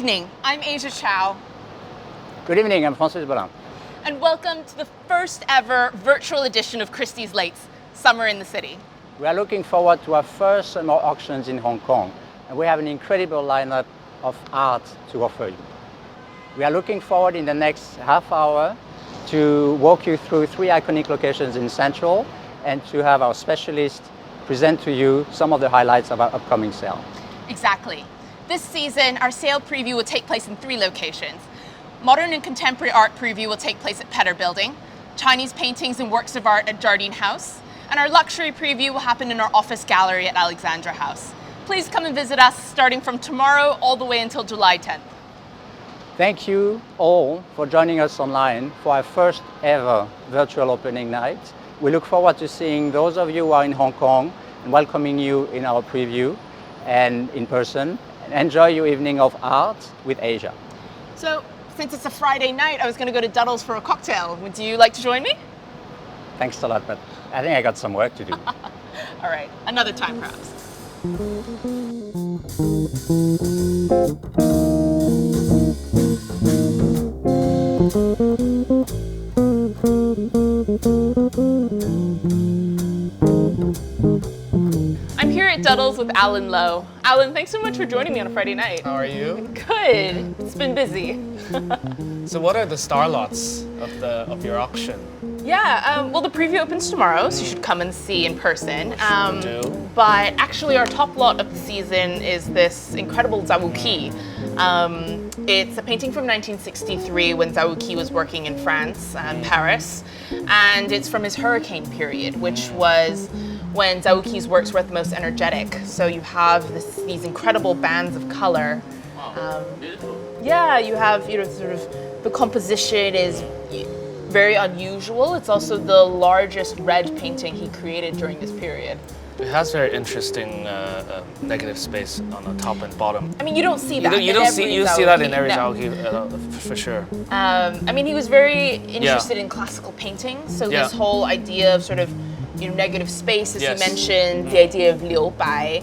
evening, I'm Asia Chow. Good evening, I'm Francis Bolin. And welcome to the first ever virtual edition of Christie's Lates, Summer in the City. We are looking forward to our first summer auctions in Hong Kong, and we have an incredible lineup of art to offer you. We are looking forward in the next half hour to walk you through 3 iconic locations in Central and to have our specialists present to you some of the highlights of our upcoming sale. Exactly. This season, our sale preview will take place in 3 locations. Modern and contemporary art preview will take place at Petter Building, Chinese paintings and works of art at Jardine House, and our luxury preview will happen in our office gallery at Alexandra House. Please come and visit us starting from tomorrow all the way until July 10th. Thank you all for joining us online for our first ever virtual opening night. We look forward to seeing those of you who are in Hong Kong and welcoming you in our preview and in person. Enjoy your evening of art with Asia. So, since it's a Friday night, I was going to go to Duddle's for a cocktail. Would you like to join me? Thanks a lot, but I think I got some work to do. All right, another time perhaps. I'm here at Duddle's with Alan Lowe. Alan, thanks so much for joining me on a Friday night. How are you? Good. It's been busy. So what are the star lots of your auction? Yeah, well, the preview opens tomorrow, so you should come and see in person. Do. But actually, our top lot of the season is this incredible Zhao Wuqi. It's a painting from 1963 when Zhao Wuqi was working in France, Paris, and it's from his hurricane period, which was when Zhao Wuqi's works were at the most energetic. So you have these incredible bands of color. Beautiful. Yeah, you have, sort of the composition is very unusual. It's also the largest red painting he created during this period. It has very interesting negative space on the top and bottom. I mean, you don't see that. You see that in every Zhao Wuqi, for sure. I mean, he was very interested in classical painting, so this whole idea of sort of negative space, as you mentioned, the idea of liu bai,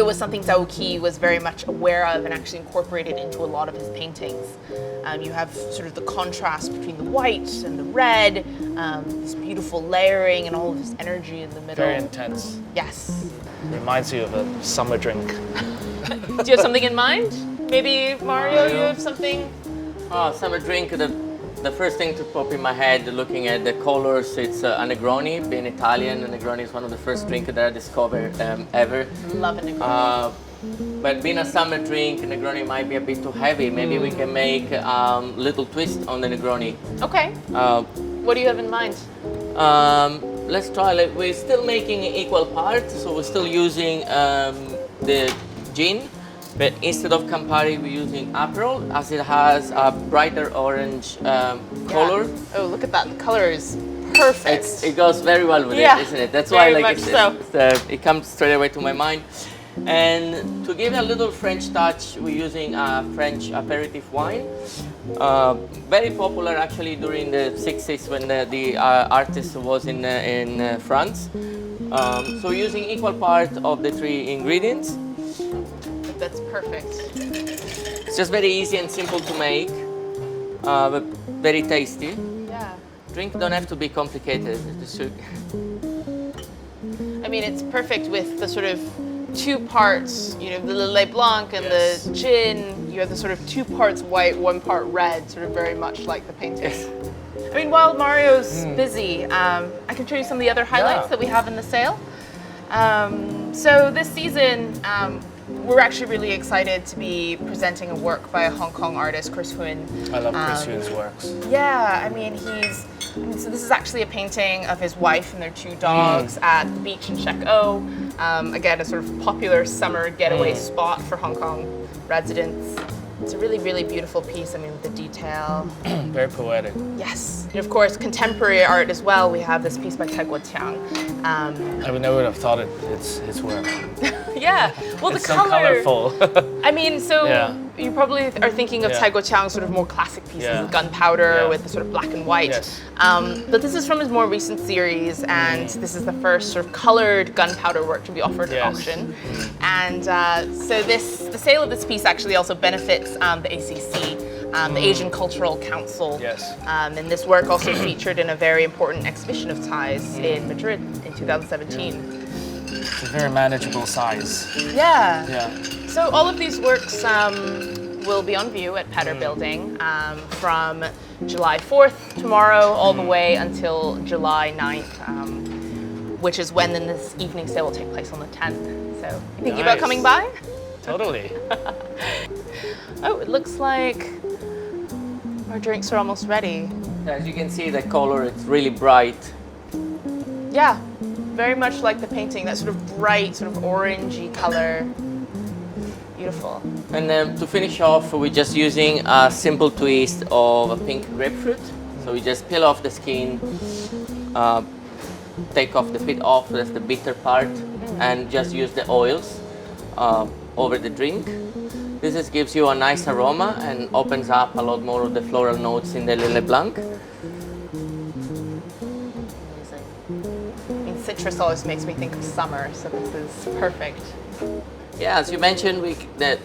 was something Zhao Wuqi was very much aware of and actually incorporated into a lot of his paintings. You have sort of the contrast between the white and the red, this beautiful layering and all of this energy in the middle. Very intense. Yes. Reminds you of a summer drink. Do you have something in mind? Maybe, Mario, you have something? Oh, summer drink, the first thing to pop in my head looking at the colors, it's a Negroni. Being Italian, a Negroni is one of the first drinks that I discovered ever. Love a Negroni. But being a summer drink, Negroni might be a bit too heavy. Maybe we can make a little twist on the Negroni. Okay. What do you have in mind? Let's try, we're still making equal parts, so we're still using the gin, but instead of Campari, we're using Aperol, as it has a brighter orange color. Oh, look at that. The color is perfect. It goes very well with it, isn't it? That's why it comes straight away to my mind. And to give it a little French touch, we're using a French aperitif wine. Very popular actually during the 60s when the artist was in France. So we're using equal part of the 3 ingredients. That's perfect. It's just very easy and simple to make, but very tasty. Yeah. Drink don't have to be complicated. I mean, it's perfect with the sort of 2 parts, the Lillet Blanc and the gin. You have the sort of 2 parts white, 1 part red, sort of very much like the painting. Yes. I mean, while Mario's busy, I can show you some of the other highlights that we have in the sale. So this season, we're actually really excited to be presenting a work by a Hong Kong artist, Chris Huynh. I love Chris Huynh's works. Yeah, I mean, so this is actually a painting of his wife and their 2 dogs at the beach in Shek O. Again, a sort of popular summer getaway spot for Hong Kong residents. It's a really, really beautiful piece, I mean, with the detail. Very poetic. Yes. And of course, contemporary art as well. We have this piece by Tai Guoqiang. I would never have thought it's his work. Yeah. Well, It's the so color. colorful. I mean, so Yeah. you probably are thinking of Yeah. Tai Guoqiang's sort of more classic pieces Yeah. of gunpowder Yeah. with the sort of black and white. Yes. But this is from his more recent series, and this is the first sort of colored gunpowder work to be offered at Yes. auction. And so the sale of this piece actually also benefits the ACC, the Asian Cultural Council. Yes. And this work also featured in a very important exhibition of Thais in Madrid in 2017. It's a very manageable size. Yeah. Yeah. So all of these works will be on view at Petter Building from July 4th, tomorrow, all the way until July 9th, which is when then this evening sale will take place on the 10th. So you thinking about Nice. coming by? Totally. Oh, it looks like our drinks are almost ready. As you can see, the color, it's really bright. Yeah, very much like the painting, that sort of bright, sort of orangey color. Beautiful. And to finish off, we're just using a simple twist of a pink grapefruit. So we just peel off the skin, take off the pit off, that's the bitter part, and just use the oils over the drink. This gives you a nice aroma and opens up a lot more of the floral notes in the Lillet Blanc. I mean, citrus always makes me think of summer, so this is perfect. Yeah, as you mentioned, the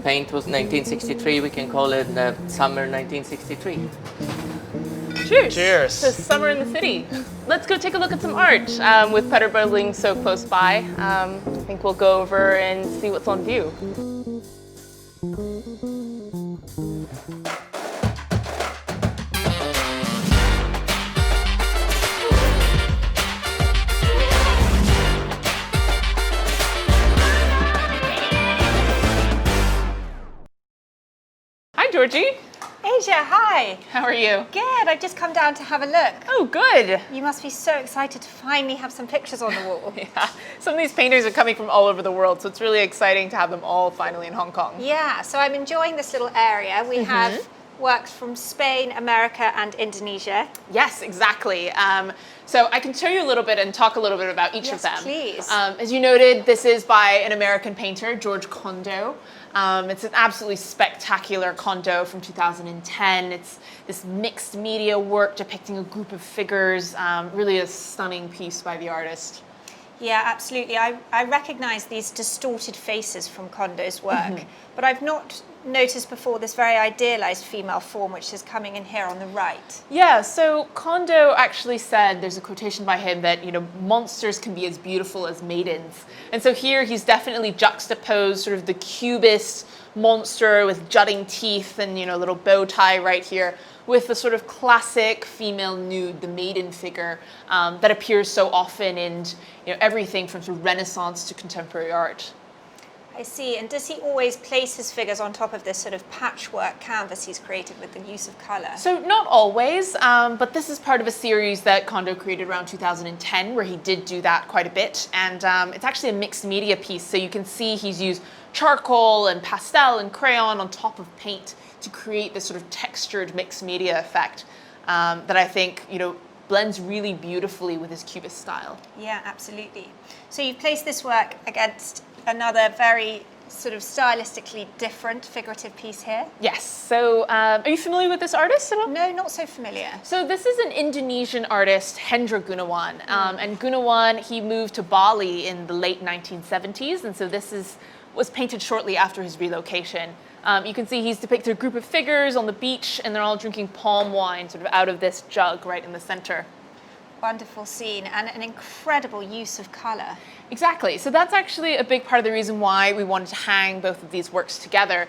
paint was 1963. We can call it summer 1963. Cheers! Cheers. To summer in the city. Let's go take a look at some art with Petter Building so close by. I think we'll go over and see what's on view. Hi, Georgie. Asia, hi. How are you? Good, I've just come down to have a look. Oh, good. You must be so excited to finally have some pictures on the wall. Yeah. Some of these paintings are coming from all over the world, so it's really exciting to have them all finally in Hong Kong. Yeah, so I'm enjoying this little area. We have works from Spain, America, and Indonesia. Yes, exactly. So I can show you a little bit and talk a little bit about each of them. Yes, please. As you noted, this is by an American painter, George Condo. It's an absolutely spectacular Condo from 2010. It's this mixed media work depicting a group of figures, really a stunning piece by the artist. Yeah, absolutely. I recognize these distorted faces from Condo's work, but I've not noticed before this very idealized female form, which is coming in here on the right. Yeah, so Condo actually said, there's a quotation by him that, monsters can be as beautiful as maidens. And so here he's definitely juxtaposed sort of the cubist monster with jutting teeth and, a little bow tie right here with the sort of classic female nude, the maiden figure that appears so often in everything from sort of Renaissance to contemporary art. I see. And does he always place his figures on top of this sort of patchwork canvas he's created with the use of colour? So not always, but this is part of a series that Condo created around 2010 where he did do that quite a bit. And it's actually a mixed media piece. So you can see he's used charcoal and pastel and crayon on top of paint to create this sort of textured mixed media effect that I think, blends really beautifully with his cubist style. Yeah, absolutely. So you've placed this work against another very sort of stylistically different figurative piece here. Yes. So are you familiar with this artist at all? No, not so familiar. So this is an Indonesian artist, Hendra Gunawan. And Gunawan, he moved to Bali in the late 1970s. And so this was painted shortly after his relocation. You can see he's depicted a group of figures on the beach and they're all drinking palm wine sort of out of this jug right in the center. Wonderful scene and an incredible use of colour. Exactly. So that's actually a big part of the reason why we wanted to hang both of these works together.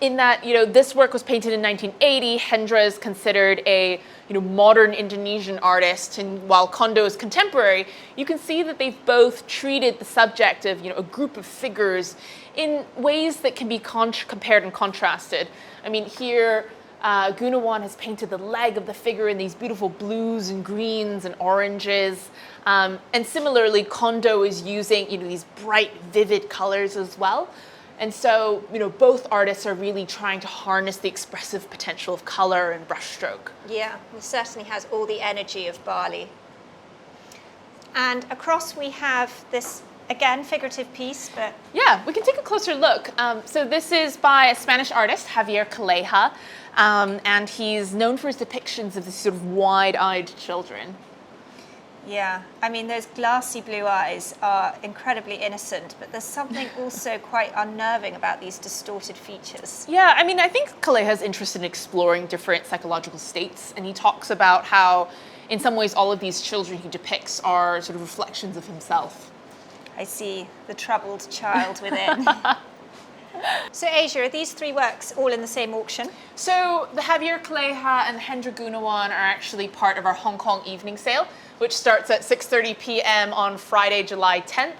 In that, this work was painted in 1980. Hendra is considered a, modern Indonesian artist, and while Condo is contemporary, you can see that they've both treated the subject of, a group of figures in ways that can be compared and contrasted. I mean, here, Gunawan has painted the leg of the figure in these beautiful blues and greens and oranges. And similarly, Condo is using, these bright, vivid colors as well. And so, both artists are really trying to harness the expressive potential of color and brushstroke. Yeah, it certainly has all the energy of Bali. And across we have this again, figurative piece, but... Yeah, we can take a closer look. So this is by a Spanish artist, Javier Calleja, and he's known for his depictions of these sort of wide-eyed children. Yeah, I mean, those glassy blue eyes are incredibly innocent, but there's something also quite unnerving about these distorted features. Yeah, I mean, I think Calleja's interested in exploring different psychological states, and he talks about how, in some ways, all of these children he depicts are sort of reflections of himself. I see the troubled child within. So Asia, are these three works all in the same auction? So the Javier Calleja and the Hendra Gunawan are actually part of our Hong Kong evening sale, which starts at 6:30 p.m. on Friday, July 10th.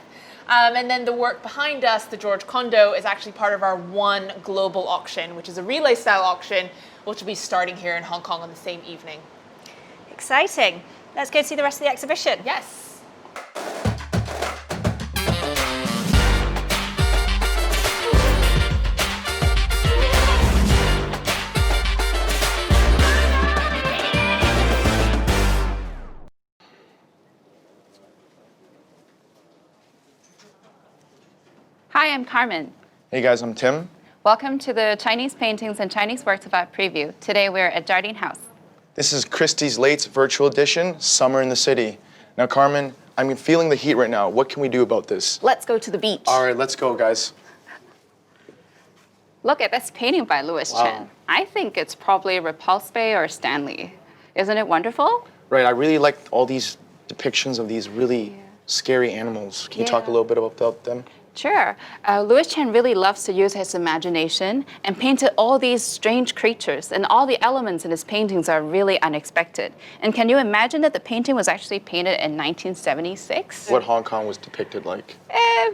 And then the work behind us, the George Condo, is actually part of our One Global auction, which is a relay style auction, which will be starting here in Hong Kong on the same evening. Exciting. Let's go see the rest of the exhibition. Yes. Hi, I'm Carmen. Hey guys, I'm Tim. Welcome to the Chinese Paintings and Chinese Works of Art preview. Today we're at Jardine House. This is Christie's late virtual edition, Summer in the City. Now Carmen, I'm feeling the heat right now. What can we do about this? Let's go to the beach. All right, let's go guys. Look at this painting by Louis Chen. I think it's probably Repulse Bay or Stanley. Isn't it wonderful? Right, I really like all these depictions of these really scary animals. Can you talk a little bit about them? Sure. Louis Chen really loves to use his imagination and painted all these strange creatures, and all the elements in his paintings are really unexpected. And can you imagine that the painting was actually painted in 1976? What Hong Kong was depicted like?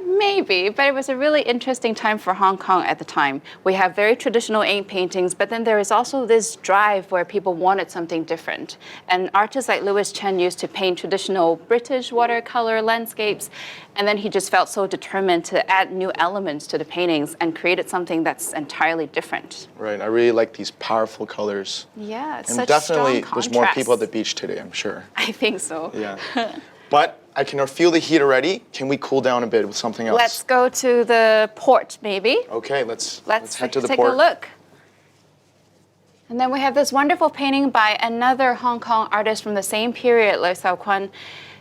Maybe, but it was a really interesting time for Hong Kong at the time. We have very traditional ink paintings, but then there is also this drive where people wanted something different. And artists like Louis Chen used to paint traditional British watercolor landscapes, and then he just felt so determined to add new elements to the paintings and created something that's entirely different. Right, I really like these powerful colors. Yeah, it's and such definitely strong there's more contrast. people at the beach today, I'm sure. I think so. Yeah. But I can feel the heat already. Can we cool down a bit with something else? Let's go to the port, maybe. Okay, let's head to the take port. a look. And then we have this wonderful painting by another Hong Kong artist from the same period, Loi Sao-Kwan.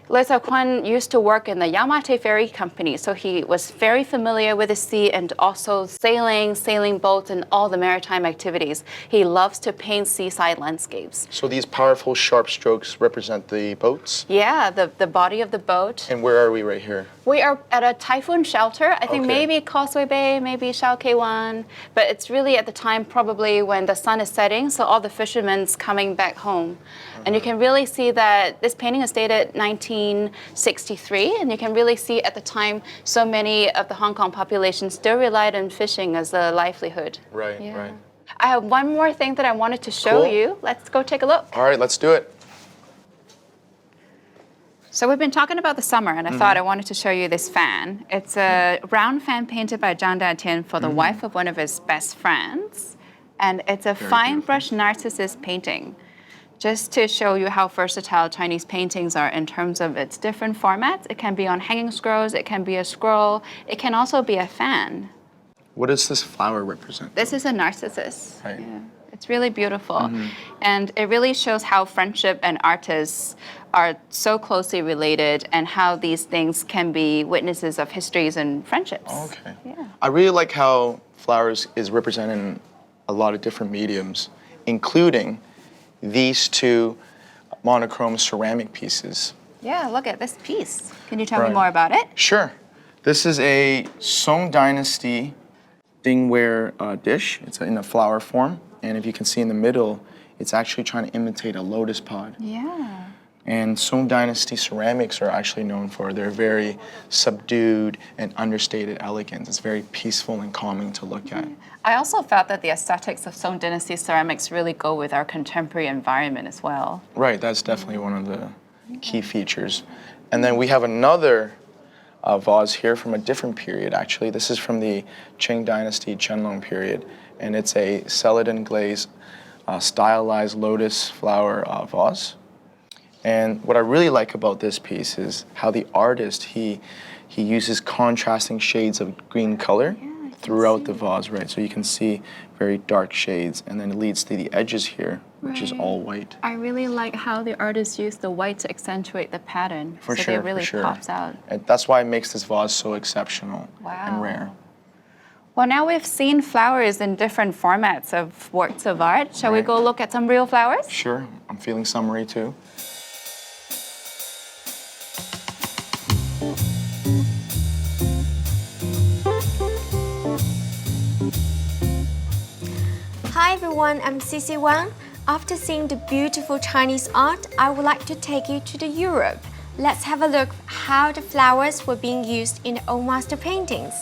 Loi Sao-Kwan used to work in the Yamate Ferry Company, so he was very familiar with the sea and also sailing boats, and all the maritime activities. He loves to paint seaside landscapes. So these powerful, sharp strokes represent the boats? Yeah, the body of the boat. And where are we right here? We are at a typhoon shelter. I think Okay. maybe Causeway Bay, maybe Shao Kei-wan. But it's really at the time probably when the sun is setting, so all the fishermen's coming back home. And you can really see that this painting is dated 1963, and you can really see at the time so many of the Hong Kong population still relied on fishing as a livelihood. Right, Yeah. right. I have one more thing that I wanted to show Cool. you. Let's go take a look. All right, let's do it. So we've been talking about the summer, and I thought I wanted to show you this fan. It's a round fan painted by Zhang Datian for the wife of one of his best friends. And it's a fine brush narcissus painting, just to show you how versatile Chinese paintings are in terms of its different formats. It can be on hanging scrolls, it can be a scroll, it can also be a fan. What does this flower represent? This is a narcissus. Right. Yeah. It's really beautiful. And it really shows how friendship and artists are so closely related, and how these things can be witnesses of histories and friendships. Okay. Yeah. I really like how flowers is represented in a lot of different mediums, including these two monochrome ceramic pieces. Yeah, look at this piece. Can you tell me Right. more about it? Sure. This is a Song Dynasty dingware dish. It's in a flower form. And if you can see in the middle, it's actually trying to imitate a lotus pod. Yeah. And Song Dynasty ceramics are actually known for their very subdued and understated elegance. It's very peaceful and calming to look at. I also felt that the aesthetics of Song Dynasty ceramics really go with our contemporary environment as well. Right, that's definitely one of the key features. And then we have another vase here from a different period, actually. This is from the Qing Dynasty Qianlong period, and it's a celadon glaze stylized lotus flower vase. And what I really like about this piece is how the artist, he he uses contrasting shades of green color throughout the vase, right? So you can see very dark shades, and then it leads to the edges here, which is all white. I really like how the artists use the white to accentuate the pattern. For so sure, it really for sure. pops out. And that's why it makes this vase so exceptional and rare. Well, now we've seen flowers in different formats of works of art. Shall we go look at some real flowers? Sure, I'm feeling summery too. Hi everyone, I'm Cici Wang. After seeing the beautiful Chinese art, I would like to take you to Europe. Let's have a look how the flowers were being used in the old master paintings.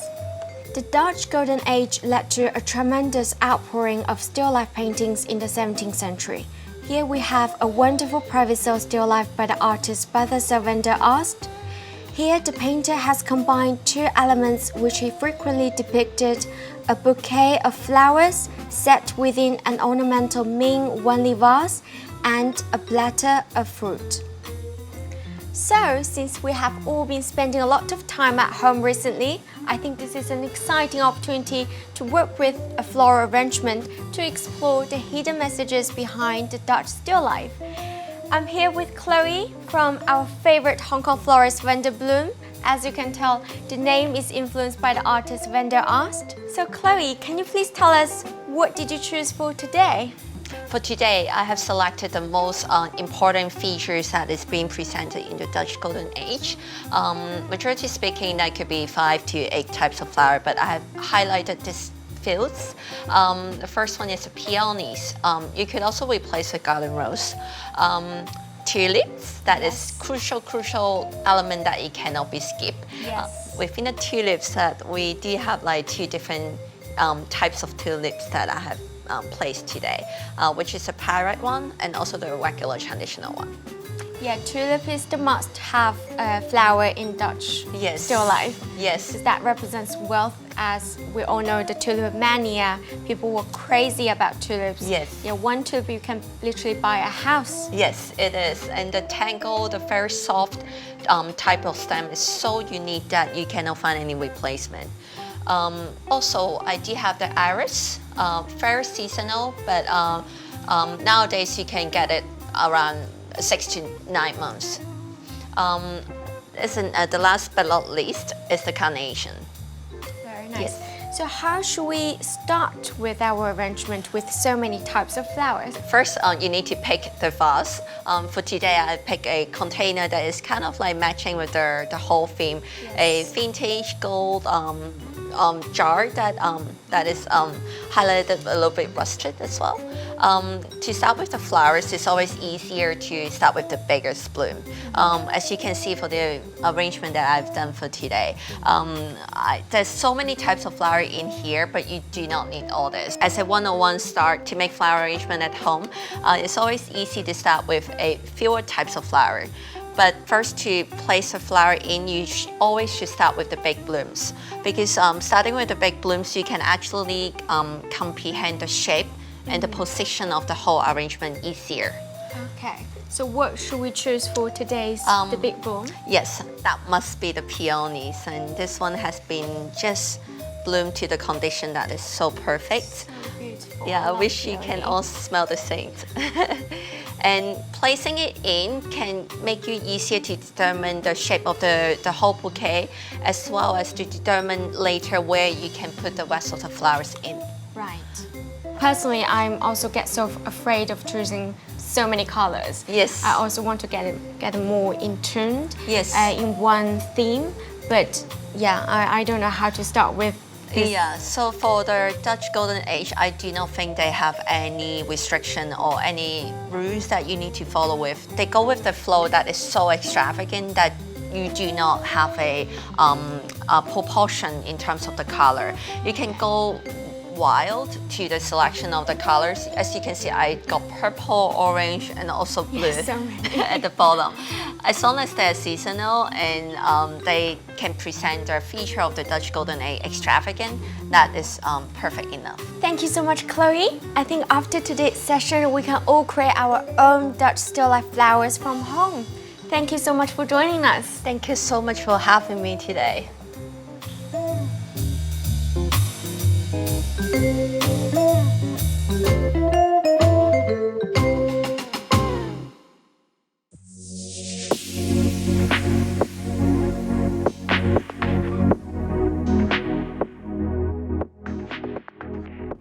The Dutch Golden Age led to a tremendous outpouring of still life paintings in the 17th century. Here we have a wonderful private cell still life by the artist Balthasar van der Ast. Here the painter has combined two elements which he frequently depicted: a bouquet of flowers set within an ornamental Ming one-leaf vase and a platter of fruit. So, since we have all been spending a lot of time at home recently, I think this is an exciting opportunity to work with a floral arrangement to explore the hidden messages behind the Dutch still life. I'm here with Chloe from our favorite Hong Kong florist Van der Bloem. As you can tell, the name is influenced by the artist Van der Ast. So Chloe, can you please tell us what did you choose for today? For today, I have selected the most important features that is being presented in the Dutch Golden Age. Majority speaking, that could be 5 to 8 types of flower, but I have highlighted these fields. The first one is the peonies. You could also replace with garden rose. Tulips, that is crucial element that it cannot be skipped. Within the tulips, that we do have like 2 different types of tulips that I have placed today, which is a pyrite one and also the regular traditional one. Yeah, tulip is the must-have flower in Dutch still life. Yes. Because that represents wealth. As we all know, the tulip mania, people were crazy about tulips. Yes. Yeah, one tulip you can literally buy a house. Yes, it is. And the tangle, the very soft type of stem is so unique that you cannot find any replacement. Also, I do have the iris, very seasonal, but nowadays you can get it around 6 to 9 months. The last but not least is the carnation. Very nice. So how should we start with our arrangement with so many types of flowers? First, you need to pick the vase. For today, I pick a container that is kind of like matching with the whole theme. A vintage gold jar that is highlighted a little bit rusted as well. To start with the flowers, it's always easier to start with the biggest bloom. As you can see for the arrangement that I've done for today, there's so many types of flower in here, but you do not need all this. As a 101 start to make flower arrangement at home, it's always easy to start with a fewer types of flower. But first, to place a flower in, you always should start with the big blooms, because starting with the big blooms, you can actually comprehend the shape and the position of the whole arrangement easier. Okay, so what should we choose for today's the big bloom? Yes, that must be the peonies, and this one has been just bloomed to the condition that is so perfect. So beautiful. Yeah, I wish you can all smell the same. And placing it in can make you easier to determine the shape of the whole bouquet, as well as to determine later where you can put the rest of the flowers in. Right. Personally, I'm also get so afraid of choosing so many colors. Yes. I also want to get it more in tune. Yes. In one theme, but yeah, I don't know how to start with. Yeah, so for the Dutch Golden Age, I do not think they have any restriction or any rules that you need to follow with. They go with the flow that is so extravagant that you do not have a proportion in terms of the color. You can go wild to the selection of the colors. As you can see, I got purple, orange, and also blue at the bottom. As long as they're seasonal and they can present their feature of the Dutch Golden Age extravagant, that is perfect enough. Thank you so much, Chloe. I think after today's session, we can all create our own Dutch still life flowers from home. Thank you so much for joining us. Thank you so much for having me today.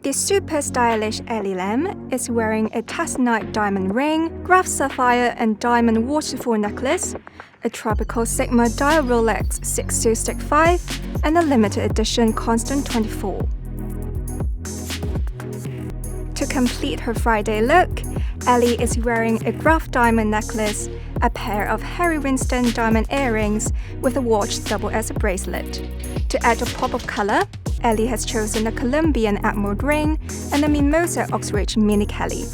The super stylish Ellie Lam is wearing a Tasnite diamond ring, Graf sapphire and diamond waterfall necklace, a tropical Sigma dial Rolex 6265, and a limited edition Constant 24. To complete her Friday look, Ellie is wearing a Graf diamond necklace, a pair of Harry Winston diamond earrings with a watch double as a bracelet. To add a pop of color, Ellie has chosen a Colombian emerald ring and a Mimosa Oxridge mini Kelly.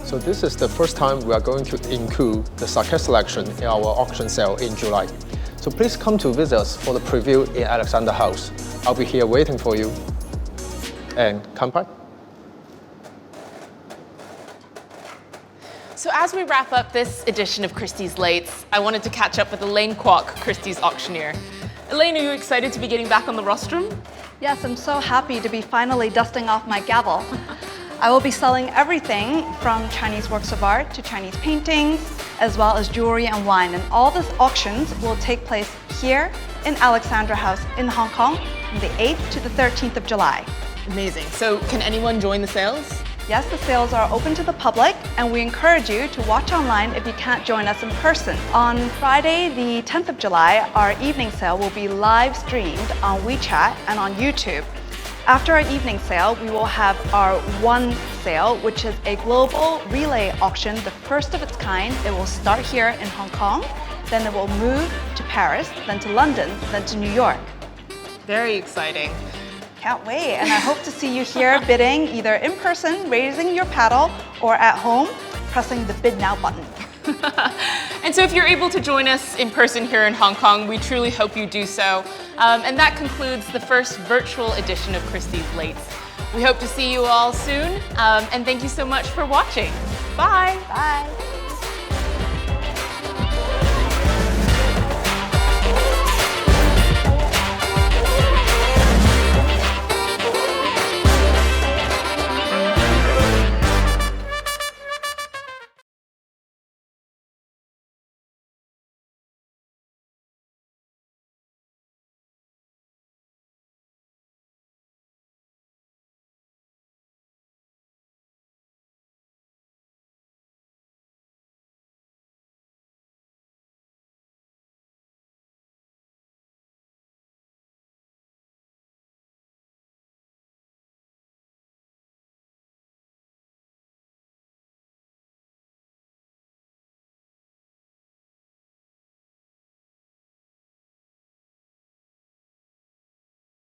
So this is the first time we are going to include the sake selection in our auction sale in July. So please come to visit us for the preview in Alexander House. I'll be here waiting for you. And kanpai. So as we wrap up this edition of Christie's Lates, I wanted to catch up with Elaine Kwok, Christie's auctioneer. Elaine, are you excited to be getting back on the rostrum? Yes, I'm so happy to be finally dusting off my gavel. I will be selling everything from Chinese works of art to Chinese paintings, as well as jewelry and wine. And all these auctions will take place here in Alexandra House in Hong Kong from the 8th to the 13th of July. Amazing. So can anyone join the sales? Yes, the sales are open to the public, and we encourage you to watch online if you can't join us in person. On Friday, the 10th of July, our evening sale will be live streamed on WeChat and on YouTube. After our evening sale, we will have our One sale, which is a global relay auction, the first of its kind. It will start here in Hong Kong, then it will move to Paris, then to London, then to New York. Very exciting. Can't wait, and I hope to see you here bidding either in person, raising your paddle, or at home, pressing the Bid Now button. And so if you're able to join us in person here in Hong Kong, we truly hope you do so. And that concludes the first virtual edition of Christie's Lates. We hope to see you all soon, and thank you so much for watching. Bye. Bye.